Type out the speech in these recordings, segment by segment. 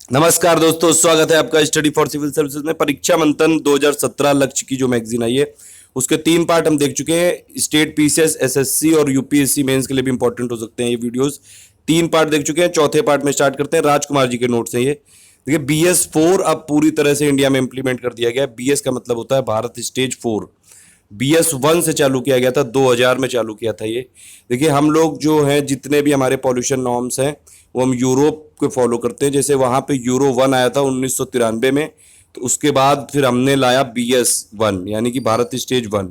नमस्कार दोस्तों, स्वागत है आपका स्टडी फॉर सिविल सर्विसेज में। परीक्षा मंथन 2017 लक्ष्य की जो मैगजीन आई है उसके 3 पार्ट हम देख चुके हैं। स्टेट पीसीएस, एसएससी और यूपीएससी मेंस के लिए भी इंपॉर्टेंट हो सकते हैं ये वीडियोस। 3 पार्ट देख चुके हैं। चौथे पार्ट में स्टार्ट करते हैं। राजकुमार जी के नोट से ये देखिए, BS4 अब पूरी तरह से इंडिया में इंप्लीमेंट कर दिया गया है। BS का मतलब होता है भारत स्टेज 4। BS1 से चालू किया गया था, 2000 में चालू किया था ये। देखिए, हम लोग जो हैं जितने भी हमारे पॉल्यूशन नॉर्म्स हैं वो हम यूरोप को फॉलो करते हैं। जैसे वहाँ पे यूरो 1 आया था 1993 में, तो उसके बाद फिर हमने लाया BS1 यानी कि भारत स्टेज 1।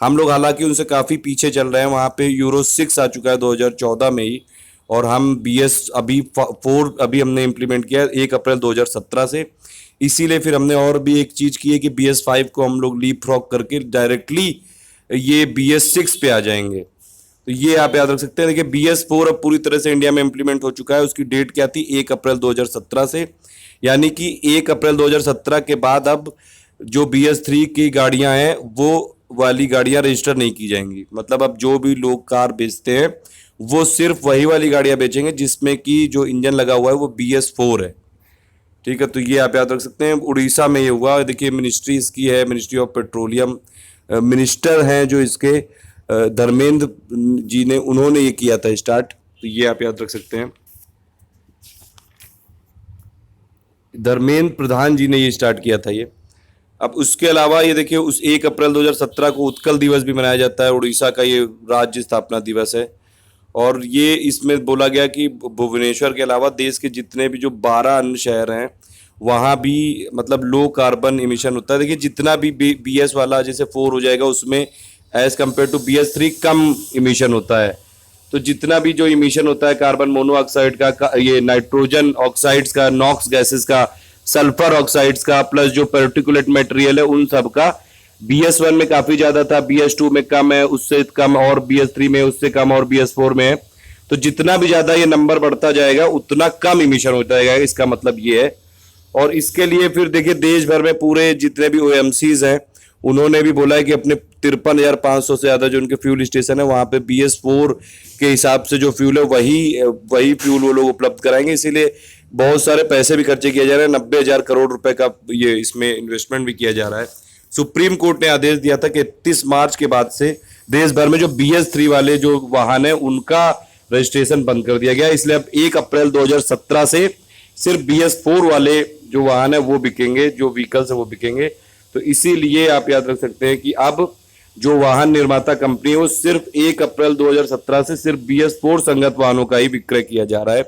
हम लोग हालांकि उनसे काफ़ी पीछे चल रहे हैं। वहाँ पे यूरो 6 आ चुका है 2014 में ही, और हम BS अभी 4 अभी हमने इम्प्लीमेंट किया 1 अप्रैल 2017 से। इसीलिए फिर हमने और भी एक चीज़ की है कि BS5 को हम लोग लीप फ्रॉग करके डायरेक्टली ये BS6 पे आ जाएंगे। तो ये आप याद रख सकते हैं। देखिए, BS4 अब पूरी तरह से इंडिया में इंप्लीमेंट हो चुका है। उसकी डेट क्या थी? 1 अप्रैल 2017 से, यानी कि 1 अप्रैल 2017 के बाद अब जो BS3 की गाड़ियां हैं वो वाली गाड़ियां रजिस्टर नहीं की जाएंगी। मतलब अब जो भी लोग कार बेचते हैं वो सिर्फ वही वाली गाड़ियां बेचेंगे जिसमें कि जो इंजन लगा हुआ है वो BS4 है। ठीक है, तो ये आप याद रख सकते हैं। उड़ीसा में ये हुआ। देखिए, मिनिस्ट्री इसकी है मिनिस्ट्री ऑफ पेट्रोलियम। मिनिस्टर हैं जो इसके धर्मेंद्र जी ने, उन्होंने ये किया था स्टार्ट। तो ये आप याद रख सकते हैं, धर्मेंद्र प्रधान जी ने ये स्टार्ट किया था ये। अब उसके अलावा ये देखिए, उस 1 अप्रैल 2017 को उत्कल दिवस भी मनाया जाता है। उड़ीसा का ये राज्य स्थापना दिवस है। और ये इसमें बोला गया कि भुवनेश्वर के अलावा देश के जितने भी जो 12 अन्य शहर हैं वहाँ भी मतलब लो कार्बन इमिशन होता है। देखिए, जितना भी BS वाला जैसे 4 हो जाएगा उसमें एज कम्पेयर टू BS3 कम इमिशन होता है। तो जितना भी जो इमिशन होता है कार्बन मोनोऑक्साइड का, ये नाइट्रोजन ऑक्साइड्स का, नॉक्स गैसेस का, सल्फर ऑक्साइड्स का, प्लस जो पर्टिकुलेट मटेरियल है उन सब का BS1 में काफी ज्यादा था, BS2 में कम है, उससे कम, और BS3 में उससे कम, और BS4 में है। तो जितना भी ज्यादा ये नंबर बढ़ता जाएगा उतना कम इमिशन हो जाएगा, इसका मतलब ये है। और इसके लिए फिर देखिए, देश भर में पूरे जितने भी OMCs हैं उन्होंने भी बोला है कि अपने 53,500 से ज्यादा जो उनके फ्यूल स्टेशन है वहां पे BS4 के हिसाब से जो फ्यूल है वही वही फ्यूल वो लोग उपलब्ध कराएंगे। इसीलिए बहुत सारे पैसे भी खर्चे किए जा रहे हैं। 90,000 करोड़ रुपए का ये इसमें इन्वेस्टमेंट भी किया जा रहा है। सुप्रीम कोर्ट ने आदेश दिया था कि 31 मार्च के बाद से देश भर में जो BS3 वाले जो वाहन है उनका रजिस्ट्रेशन बंद कर दिया गया। इसलिए अब 1 अप्रैल 2017 से सिर्फ BS4 वाले जो वाहन है वो बिकेंगे, जो व्हीकल्स है वो बिकेंगे। तो इसीलिए आप याद रख सकते हैं कि अब जो वाहन निर्माता कंपनी है वो सिर्फ 1 अप्रैल 2017 से सिर्फ BS4 संगत वाहनों का ही विक्रय किया जा रहा है।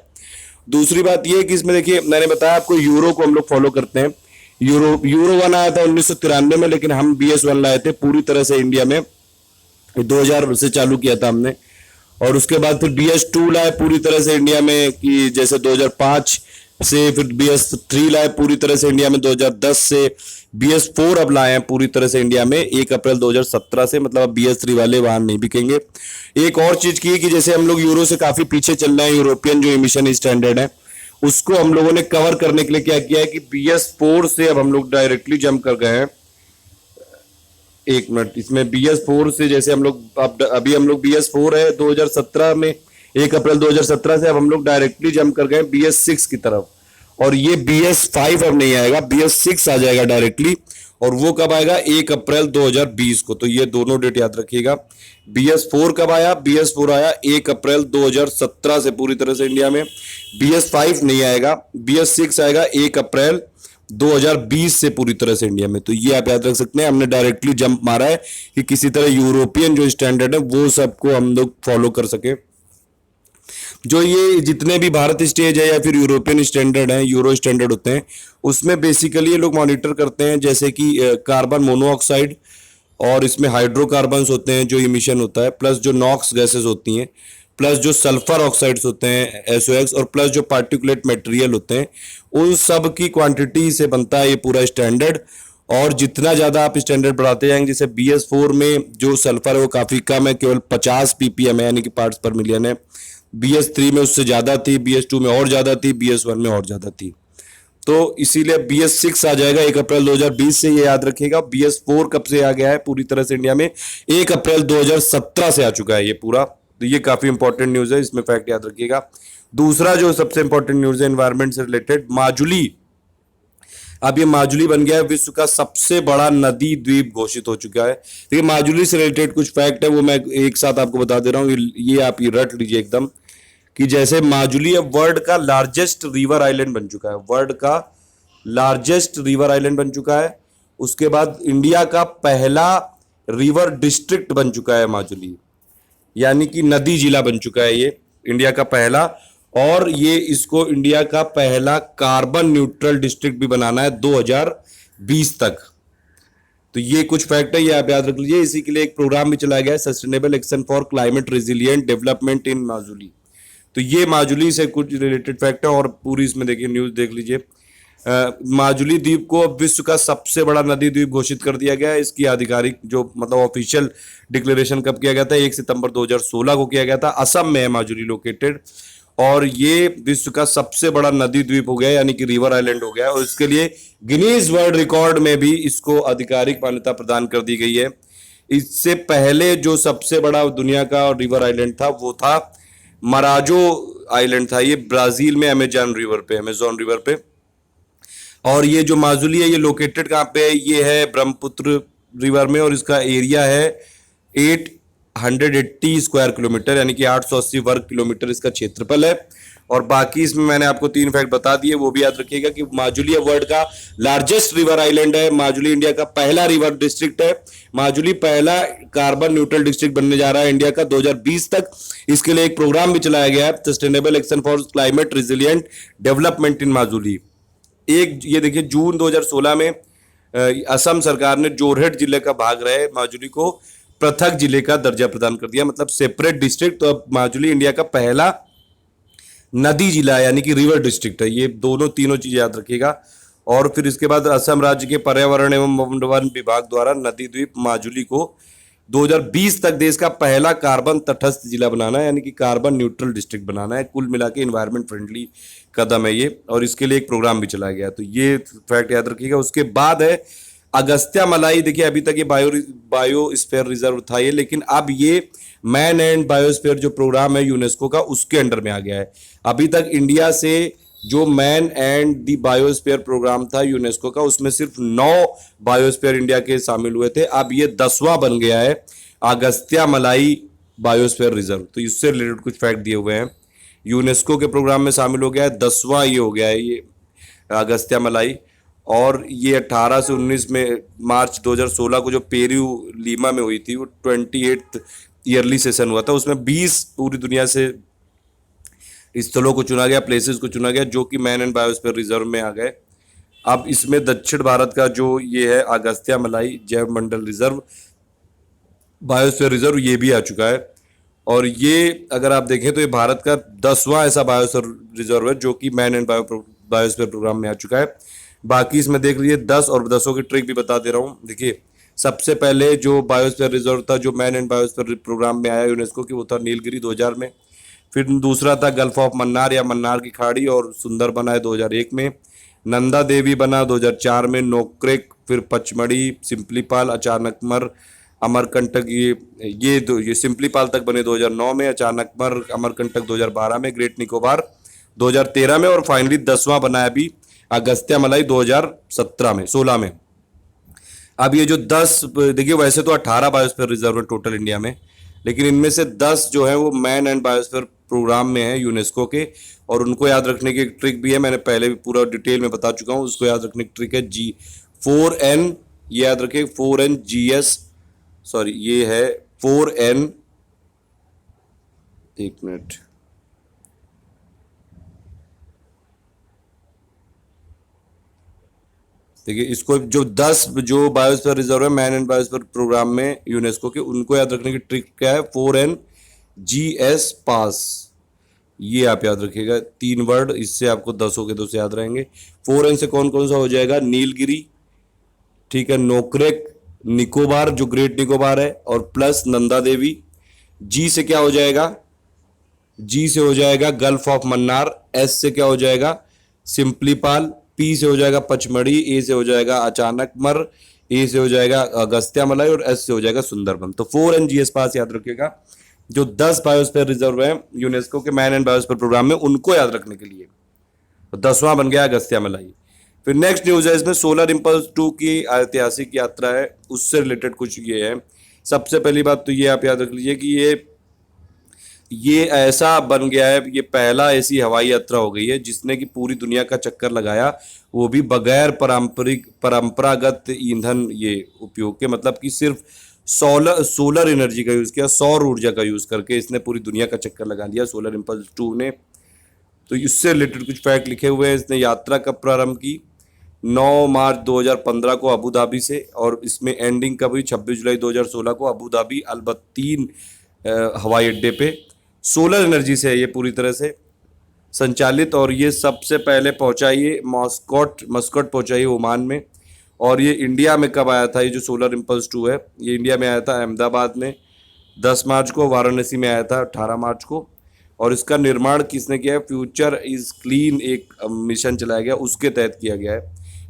दूसरी बात यह कि इसमें देखिए, मैंने बताया आपको यूरो को हम लोग फॉलो करते हैं। यूरो 1 आया था 1993 में, लेकिन हम BS1 लाए थे पूरी तरह से इंडिया में। 2000 से चालू किया था हमने। और उसके बाद फिर BS2 लाए पूरी तरह से इंडिया में, कि जैसे 2005 से। फिर BS3 लाए पूरी तरह से इंडिया में 2010 से। BS4 अब लाए हैं पूरी तरह से इंडिया में 1 अप्रैल 2017 से। मतलब अब BS3 वाले वाहन नहीं बिकेंगे। एक और चीज की कि जैसे हम लोग यूरो से काफी पीछे चल रहे हैं, यूरोपियन जो इमिशन स्टैंडर्ड है उसको हम लोगों ने कवर करने के लिए क्या किया है कि BS4 से अब हम लोग डायरेक्टली जंप कर गए हैं। एक मिनट, इसमें BS4 से जैसे हम लोग अभी हम लोग BS4 है 2017 में, 1 अप्रैल 2017 से अब हम लोग डायरेक्टली जंप कर गए BS6 की तरफ। और ये BS5 अब नहीं आएगा, BS6 आ जाएगा डायरेक्टली। और वो कब आएगा? 1 अप्रैल 2020 को। तो ये दोनों डेट याद रखिएगा। BS4 कब आया? BS4 आया 1 अप्रैल 2017 से पूरी तरह से इंडिया में। BS5 नहीं आएगा, BS6 आएगा 1 अप्रैल 2020 से पूरी तरह से इंडिया में। तो ये आप याद रख सकते हैं, हमने डायरेक्टली जंप मारा है कि किसी तरह यूरोपियन जो स्टैंडर्ड है वो सबको हम लोग फॉलो कर सके। जो ये जितने भी भारत स्टेज है या फिर यूरोपियन स्टैंडर्ड है, यूरो स्टैंडर्ड होते हैं, उसमें बेसिकली ये लोग मॉनिटर करते हैं जैसे कि कार्बन मोनोऑक्साइड, और इसमें हाइड्रोकार्बन्स होते हैं जो इमिशन होता है, प्लस जो नॉक्स गैसेस होती हैं, प्लस जो सल्फर ऑक्साइड्स होते हैं SOx, और प्लस जो पार्टिकुलेट मटेरियल होते हैं, उन सब की क्वांटिटी से बनता है ये पूरा स्टैंडर्ड। और जितना ज़्यादा आप स्टैंडर्ड बढ़ाते जाएंगे, जैसे BS4 में जो सल्फर है वो काफ़ी कम है, केवल 50 ppm है, यानी कि पार्ट्स पर मिलियन है। BS3 में उससे ज़्यादा थी, BS2 में और ज़्यादा थी, BS1 में और ज़्यादा थी। तो इसीलिए BS6 आ जाएगा 1 अप्रैल 2020 से, ये याद रखिएगा। BS4 कब से आ गया है पूरी तरह से इंडिया में? 1 अप्रैल 2017 से आ चुका है ये पूरा। तो ये काफ़ी इंपॉर्टेंट न्यूज़ है, इसमें फैक्ट याद रखिएगा। दूसरा जो सबसे इंपॉर्टेंट न्यूज है एनवायरमेंट से रिलेटेड, माजुली, अब ये माजुली बन गया है विश्व का सबसे बड़ा नदी द्वीप घोषित हो चुका है। देखिए माजुली से रिलेटेड कुछ फैक्ट है वो मैं एक साथ आपको बता दे रहा हूँ, ये आप ये रट लीजिए एकदम, कि जैसे माजुली अब वर्ल्ड का लार्जेस्ट रिवर आइलैंड बन चुका है, वर्ल्ड का लार्जेस्ट रिवर आइलैंड बन चुका है। उसके बाद इंडिया का पहला रिवर डिस्ट्रिक्ट बन चुका है माजुली, यानी कि नदी जिला बन चुका है ये इंडिया का पहला, और ये इसको इंडिया का पहला कार्बन न्यूट्रल डिस्ट्रिक्ट भी बनाना है 2020 तक। तो ये कुछ फैक्ट है, ये आप याद रख लीजिए। इसी के लिए एक प्रोग्राम भी चलाया गया है, sustainable action for climate resilient development in Majuli. तो ये माजुली से कुछ रिलेटेड फैक्ट है, और पूरी इसमें देखिए न्यूज देख लीजिए। माजुली द्वीप को अब विश्व का सबसे बड़ा नदी द्वीप घोषित कर दिया गया है। इसकी आधिकारिक जो मतलब ऑफिशियल डिक्लेरेशन कब किया गया था, 1 सितंबर 2016 को किया गया था। असम में है माजुली लोकेटेड, और ये विश्व का सबसे बड़ा नदी द्वीप हो गया, यानी कि रिवर आइलैंड हो गया, और इसके लिए गिनीज वर्ल्ड रिकॉर्ड में भी इसको आधिकारिक मान्यता प्रदान कर दी गई है। इससे पहले जो सबसे बड़ा दुनिया का रिवर आइलैंड था वो था मराजो आइलैंड था, ये ब्राजील में अमेजन रिवर पे। और ये जो माजुली है ये लोकेटेड कहाँ पे है, ये है ब्रह्मपुत्र रिवर में, और इसका एरिया है 880 स्क्वायर किलोमीटर, यानी कि 880 वर्ग किलोमीटर इसका क्षेत्रफल है। और बाकी इसमें मैंने आपको 3 फैक्ट बता दिए, वो भी याद रखिएगा कि माजुली वर्ल्ड का लार्जेस्ट रिवर आइलैंड है, माजुली इंडिया का पहला रिवर डिस्ट्रिक्ट है, माजुली पहला कार्बन न्यूट्रल डिस्ट्रिक्ट बनने जा रहा है इंडिया का 2020 तक। इसके लिए एक प्रोग्राम भी चलाया गया है, sustainable action for climate resilient development in Majuli. एक ये देखिए जून 2016 में असम सरकार ने जोरहट जिले का भाग रहे माजुली को पृथक जिले का दर्जा प्रदान कर दिया, मतलब सेपरेट डिस्ट्रिक्ट। तो अब माजुली इंडिया का पहला नदी जिला यानी कि रिवर डिस्ट्रिक्ट है। ये तीनों चीजें याद रखिएगा। और फिर इसके बाद असम राज्य के पर्यावरण एवं वन विभाग द्वारा नदी द्वीप माजुली को 2020 तक देश का पहला कार्बन तटस्थ जिला बनाना है, यानी कि कार्बन न्यूट्रल डिस्ट्रिक्ट बनाना है। कुल मिला के इन्वायरमेंट फ्रेंडली कदम है ये, और इसके लिए एक प्रोग्राम भी चलाया गया। तो ये फैक्ट याद रखिएगा। उसके बाद है अगस्त्या मलाई। देखिए अभी तक ये बायोस्फीयर रिजर्व था ये, लेकिन अब ये मैन एंड बायोस्फीयर जो प्रोग्राम है यूनेस्को का, उसके अंडर में आ गया है। अभी तक इंडिया से जो man and the biosphere programme था यूनेस्को का, उसमें सिर्फ 9 बायोस्फीयर इंडिया के शामिल हुए थे। अब ये 10वां बन गया है अगस्त्या मलाई बायोस्फीयर रिजर्व। तो इससे रिलेटेड कुछ फैक्ट दिए हुए हैं, यूनेस्को के प्रोग्राम में शामिल हो गया है, 10वां ये हो गया है ये अगस्त्या मलाई। और ये 18 से 19 में मार्च 2016 को जो पेरू लीमा में हुई थी, वो 28th ईयरली सेशन हुआ था। उसमें 20 पूरी दुनिया से स्थलों को चुना गया, प्लेसेस को चुना गया, जो कि मैन एंड बायोस्फीयर रिजर्व में आ गए। अब इसमें दक्षिण भारत का जो ये है अगस्त्या मलाई जैव मंडल रिजर्व, बायोस्फीयर रिजर्व, ये भी आ चुका है। और ये अगर आप देखें तो ये भारत का 10वां ऐसा बायोस्फीयर रिजर्व है जो कि मैन एंड बायोस्फीयर प्रोग्राम में आ चुका है। बाकी इसमें देख लीजिए 10 और 10 की ट्रिक भी बता दे रहा हूँ। देखिए सबसे पहले जो बायोस्फीयर रिजर्व था जो मैन एंड बायोस्फीयर प्रोग्राम में आया यूनेस्को की, वो था नीलगिरी 2000 में। फिर दूसरा था गल्फ ऑफ मन्नार या मन्नार की खाड़ी और सुंदर बना है 2001 में। नंदा देवी बना 2004 में। नोक्रेक, फिर पचमढ़ी, सिंपलीपाल, अचानकमर, अमरकंटक, ये सिंपलीपाल तक बने 2009 में, अचानकमर, अमरकंटक 2012 में, ग्रेट निकोबार 2013 में, और फाइनली 10वां बनाया अभी अगस्त्या मलाई 2016 में। अब ये जो 10 देखिए, वैसे तो 18 बायोस्फीयर रिजर्व है टोटल इंडिया में, लेकिन इनमें से 10 जो है वो मैन एंड बायोस्फीयर प्रोग्राम में है यूनेस्को के। और उनको याद रखने की एक ट्रिक भी है, मैंने पहले भी पूरा डिटेल में बता चुका हूँ। उसको याद रखने की ट्रिक है G4N, ये याद रखें 4NGS, सॉरी ये है 4N, एक मिनट, देखिए इसको जो 10 जो बायोस्फीयर रिजर्व है मैन एंड बायोस्फीयर प्रोग्राम में यूनेस्को के, उनको याद रखने की ट्रिक क्या है, 4NGS पास, ये आप याद रखिएगा। 3 वर्ड, इससे आपको 10 के 2 याद रहेंगे। 4N से कौन कौन सा हो जाएगा, नीलगिरी, ठीक है, नोक्रेक, निकोबार जो ग्रेट निकोबार है, और प्लस नंदा देवी। G से क्या हो जाएगा, G से हो जाएगा गल्फ ऑफ मन्नार। S से क्या हो जाएगा, सिंपलीपाल। P से हो जाएगा पचमढ़ी। A से हो जाएगा अचानकमर। A से हो जाएगा अगस्त्या मलाई, और S से हो जाएगा सुंदरबन। तो 4NGS पास याद रखिएगा। जो 10 बायोस्फीयर रिजर्व है यूनेस्को के मैन एंड बायोस्फीयर प्रोग्राम में, उनको याद रखने के लिए। तो 10वां बन गया अगस्त्य मलाई। फिर नेक्स्ट न्यूज है इसमें, सोलर इंपल्स 2 की ऐतिहासिक यात्रा है, उससे रिलेटेड कुछ ये है। सबसे पहली बात तो ये आप याद रख लीजिए कि ये ऐसा बन गया है, ये पहला ऐसी हवाई यात्रा हो गई है जिसने कि पूरी दुनिया का चक्कर लगाया, वो भी बगैर परंपरागत ईंधन ये उपयोग के, मतलब कि सिर्फ सोलर एनर्जी का यूज किया, सौर ऊर्जा का यूज करके इसने पूरी दुनिया का चक्कर लगा लिया सोलर इंपल्स 2 ने। तो इससे रिलेटेड कुछ फैक्ट लिखे हुए हैं। इसने यात्रा कब प्रारंभ की? 9 मार्च 2015 को अबू धाबी से, और इसमें एंडिंग कब हुई? 26 जुलाई 2016 को अबू धाबी अलबत्तीन हवाई अड्डे पे। सोलर एनर्जी से है ये पूरी तरह से संचालित, और ये सबसे पहले पहुंचा ये मस्कट पहुंचा ये ओमान में। और ये इंडिया में कब आया था? ये जो सोलर इंपल्स 2 है ये इंडिया में आया था अहमदाबाद में 10 मार्च को, वाराणसी में आया था 18 मार्च को। और इसका निर्माण किसने किया है? फ्यूचर इज क्लीन एक मिशन चलाया गया, उसके तहत किया गया है।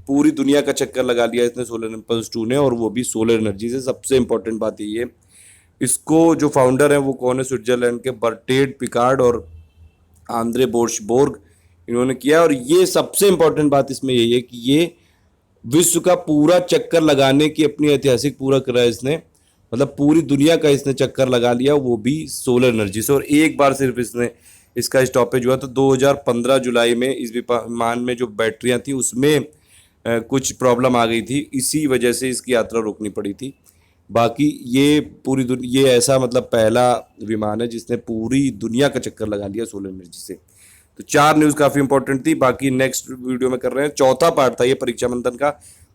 पूरी दुनिया का चक्कर लगा लिया इसने सोलर इंपल्स 2 ने, और वो भी सोलर एनर्जी से। सबसे इंपॉर्टेंट बात यही है, इसको जो फाउंडर है वो कौन है? स्विट्जरलैंड के बर्टेड पिकार्ड और आंद्रे बोर्ग इन्होंने किया। और ये सबसे इंपॉर्टेंट बात इसमें यही है कि ये विश्व का पूरा चक्कर लगाने की अपनी ऐतिहासिक पूरा करा है इसने, मतलब पूरी दुनिया का इसने चक्कर लगा लिया, वो भी सोलर एनर्जी से। और एक बार सिर्फ इसने इसका स्टॉपेज हुआ तो 2015 जुलाई में इस विमान में जो बैटरियां थी उसमें कुछ प्रॉब्लम आ गई थी, इसी वजह से इसकी यात्रा रोकनी पड़ी थी। बाकी ये ये ऐसा मतलब पहला विमान है जिसने पूरी दुनिया का चक्कर लगा लिया सोलर एनर्जी से। तो 4 न्यूज़ काफ़ी इंपॉर्टेंट थी, बाकी नेक्स्ट वीडियो में कर रहे हैं। चौथा पार्ट था ये परीक्षा मंथन का।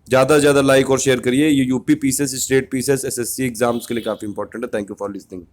ज़्यादा से ज़्यादा लाइक और शेयर करिए। ये UP PCS, state PCS, SSC exams के लिए काफ़ी इंपॉर्टेंट है। Thank you for listening.